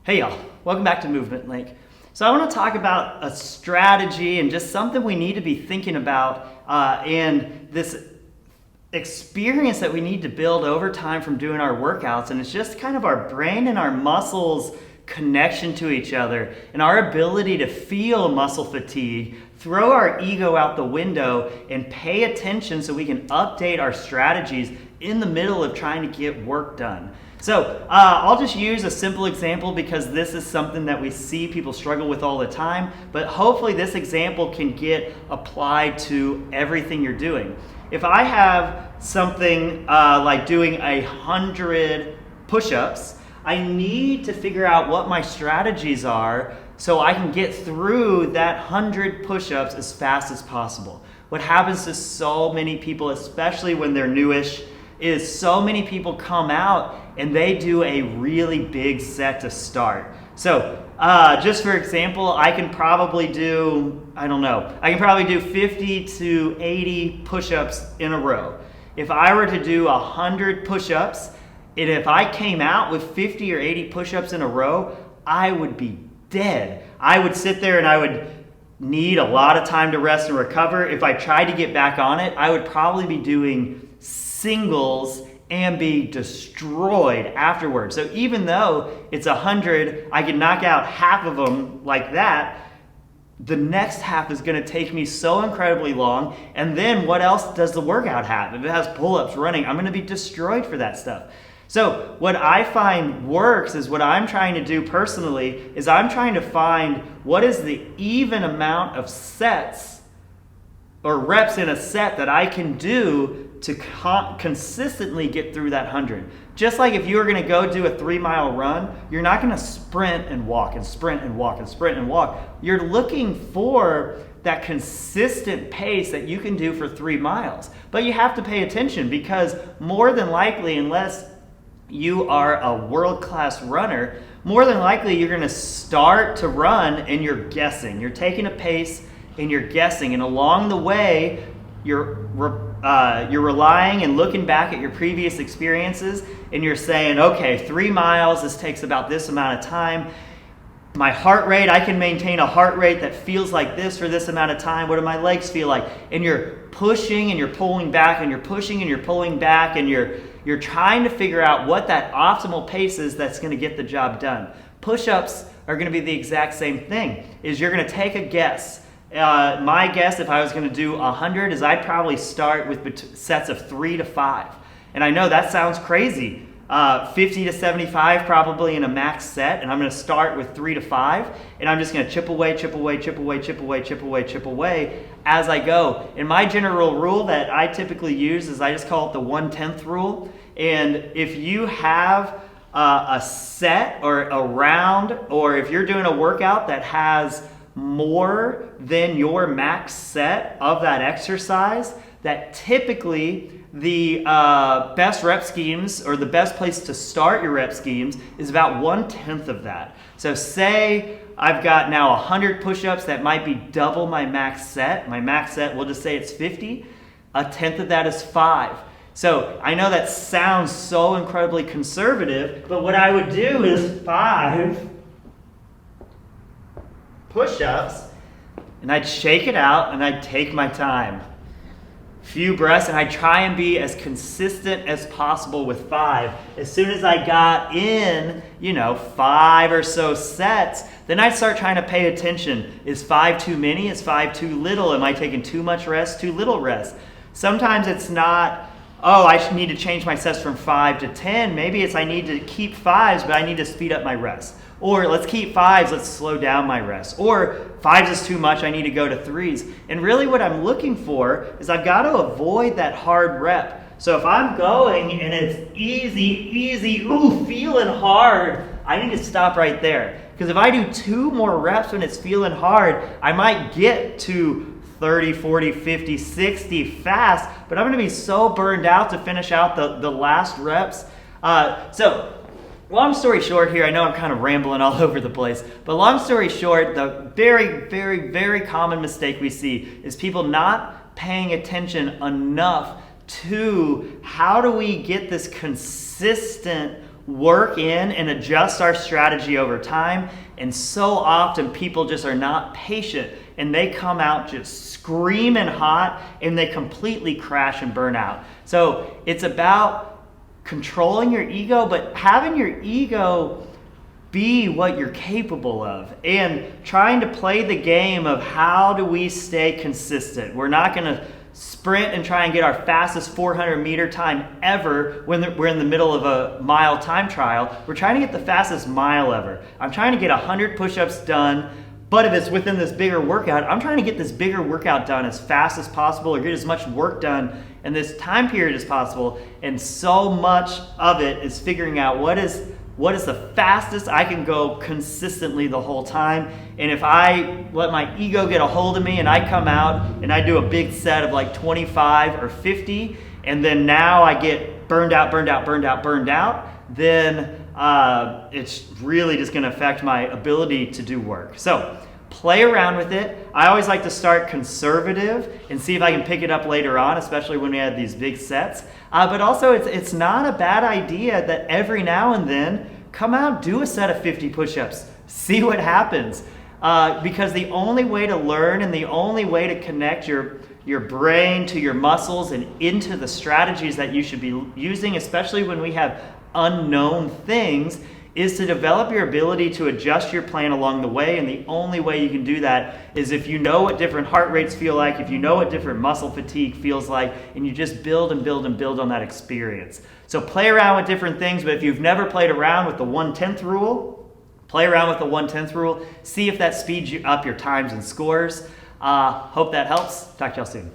Hey y'all, welcome back to Movement Link. So I want to talk about a strategy and just something we need to be thinking about and this experience that we need to build over time from doing our workouts. And it's just kind of our brain and our muscles connection to each other and our ability to feel muscle fatigue, throw our ego out the window and pay attention so we can update our strategies in the middle of trying to get work done. So I'll just use a simple example because this is something that we see people struggle with all the time, but hopefully this example can get applied to everything you're doing. If I have something like doing 100 push-ups, I need to figure out what my strategies are so I can get through that 100 push-ups as fast as possible. What happens to so many people, especially when they're newish, is so many people come out and they do a really big set to start. So just for example, I can probably do 50 to 80 push-ups in a row. If I were to do 100 push-ups, and if I came out with 50 or 80 push-ups in a row, I would be dead. I would sit there and I would need a lot of time to rest and recover. If I tried to get back on it, I would probably be doing singles and be destroyed afterwards. So even though it's 100, I can knock out half of them like that, the next half is going to take me so incredibly long. And then what else does the workout have? If it has pull-ups running, I'm going to be destroyed for that stuff. So what I find works is what I'm trying to do personally is I'm trying to find what is the even amount of sets or reps in a set that I can do to consistently get through that 100. Just like if you were going to go do a 3-mile run, you're not going to sprint and walk and sprint and walk and sprint and walk. You're looking for that consistent pace that you can do for 3 miles. But you have to pay attention because more than likely, unless you are a world-class runner, more than likely you're going to start to run and you're guessing. You're taking a pace and you're guessing. And along the way, you're relying and looking back at your previous experiences and you're saying, okay, 3 miles, this takes about this amount of time. My heart rate, I can maintain a heart rate that feels like this for this amount of time. What do my legs feel like? And you're pushing and you're pulling back and you're pushing and you're pulling back and you're trying to figure out what that optimal pace is that's going to get the job done. Push-ups are going to be the exact same thing, is you're going to take a guess. My guess, if I was going to do 100, is I'd probably start with sets of 3 to 5. And I know that sounds crazy. 50 to 75 probably in a max set, and I'm going to start with 3 to 5, and I'm just going to chip away as I go. And my general rule that I typically use is I just call it the 1/10 rule. And if you have a set or a round, or if you're doing a workout that has more than your max set of that exercise, that typically the best rep schemes or the best place to start your rep schemes is about 1/10 of that. So say I've got now 100 push-ups that might be double my max set. My max set, we'll just say it's 50. 1/10 of that is 5. So I know that sounds so incredibly conservative, but what I would do is 5 push-ups, and I'd shake it out and I'd take my time. Few breaths, and I try and be as consistent as possible with 5. As soon as I got in, 5 or so sets, then I start trying to pay attention. Is 5 too many? Is 5 too little? Am I taking too much rest, too little rest? Sometimes it's not, I need to change my sets from 5 to 10. Maybe it's I need to keep 5s, but I need to speed up my rest. Or let's keep 5s, let's slow down my rest. Or 5s is too much, I need to go to 3s. And really what I'm looking for is I've got to avoid that hard rep. So if I'm going and it's easy, feeling hard, I need to stop right there. Because if I do 2 more reps when it's feeling hard, I might get to 30, 40, 50, 60 fast, but I'm going to be so burned out to finish out the last reps. Long story short here, I know I'm kind of rambling all over the place, but long story short, the very, very, very common mistake we see is people not paying attention enough to how do we get this consistent work in and adjust our strategy over time. And so often people just are not patient and they come out just screaming hot and they completely crash and burn out. So it's about controlling your ego, but having your ego be what you're capable of and trying to play the game of how do we stay consistent. We're not going to sprint and try and get our fastest 400-meter time ever when we're in the middle of a mile time trial. We're trying to get the fastest mile ever. I'm trying to get 100 push-ups done, but if it's within this bigger workout, I'm trying to get this bigger workout done as fast as possible or get as much work done in this time period as possible. And so much of it is figuring out what is the fastest I can go consistently the whole time. And if I let my ego get a hold of me and I come out and I do a big set of like 25 or 50, and then now I get burned out, then it's really just going to affect my ability to do work. So play around with it. I always like to start conservative and see if I can pick it up later on, especially when we have these big sets. But also it's not a bad idea that every now and then come out, do a set of 50 push-ups, see what happens. Because the only way to learn and the only way to connect your brain to your muscles and into the strategies that you should be using, especially when we have unknown things, is to develop your ability to adjust your plan along the way. And the only way you can do that is if you know what different heart rates feel like, if you know what different muscle fatigue feels like, and you just build and build and build on that experience. So play around with different things, but if you've never played around with the 1/10 rule, play around with the 1/10 rule. See if that speeds you up your times and scores. Hope that helps. Talk to y'all soon.